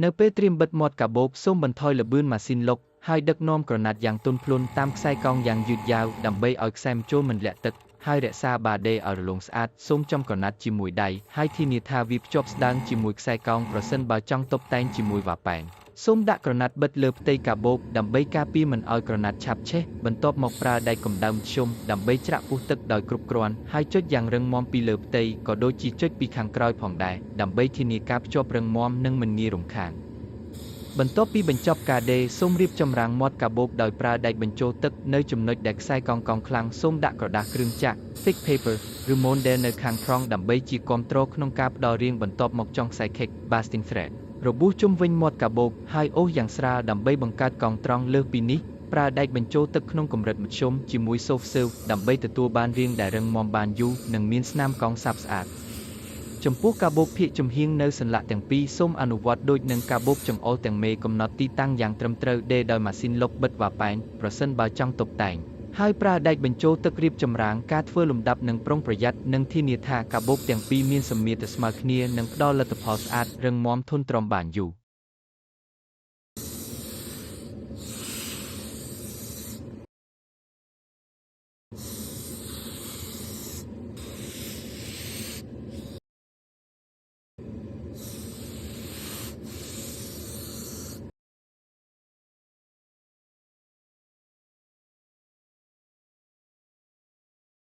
នៅពេលត្រៀមបិទមាត់កាបូបសូមបន្ថយល្បឿនម៉ាស៊ីនលុកហើយដឹកនាំក្រណាត់យ៉ាងទន់ភ្លន់តាមខ្សែកង់យ៉ាងយឺតយ៉ាវដើម្បីឲ្យខ្សែម្ជុលមិនលាក់ទឹកហើយរក្សាបាដេឲ្យរលោងស្អាតសូមចំក្រណាត់ជាមួយដៃហើយធានាថាវាភ្ជាប់ស្ដើងជាមួយខ្សែកង់ប្រសិនបើចង់តុបតែងជាមួយវ៉ាប៉ែនសូមដាក់ក្រណាត់បិទលើផ្ទៃកាបូបដើម្បីការពារមិនឲ្យក្រណាត់ឆាប់ឆេះបន្ទាប់មកប្រើដែកកម្ដៅមធ្យមដើម្បីច្រាក់ពុះទឹកដោយគ្រប់គ្រាន់ហើយចុចយ៉ាងរឹងមាំពីលើផ្ទៃក៏ដូចជាចុចពីខាងក្រោយផងដែរដើម្បីធានាការភ្ជាប់រឹងមាំនិងមិនងាយរំខានបន្ទាប់ពីបញ្ចប់ការដេរសូមរៀបចំរាងមាត់កាបូបដោយប្រើដែកបញ្ចូលទឹកនៅចំណុចដែលខ្សែកង់កង់ខ្លាំងសូមដាក់ក្រដាសគ្រឿងចាក់ thick paper ឬ Mondale នៅខាងត្រង់ដើម្បីជាគាំទ្រក្នុងការផ្ដល់រាងបន្ទាប់មកចុងខ្សែ cake basting thread របួសជុំវិញមាត់កាបូបហើយអូសយ៉ាងស្រាលដើម្បីបង្កើតកង់ត្រង់លើសពីនេះប្រើដែកបញ្ចូលទឹកក្នុងកម្រិតមធ្យមជាមួយ soft serve ដើម្បីទទួលបានរាងដែលរឹងមាំបានយូរនិងមានស្នាមកង់សាបស្អាតចំពោះកាបូបភាគចំហៀងនៅសន្លាក់ទាំងពីរសូមអនុវត្តដូចនឹងកាបូបចង្អុលទាំងមេកំណត់ទីតាំងយ៉ាងត្រឹមត្រូវដេរដោយម៉ាស៊ីនលុបបិទវ៉ាប៉ែនប្រសិនបើចង់តុបតែងហើយប្រើដែកបញ្ចូលទឹករៀបចំរាងការធ្វើលំដាប់និងប្រុងប្រយ័ត្ននិងធានាថាកាបូបទាំងពីរមានសម្ពាធស្មើគ្នានិងផ្ដល់លទ្ធផលស្អាតរឹងមាំធន់ទ្រាំបានយូរ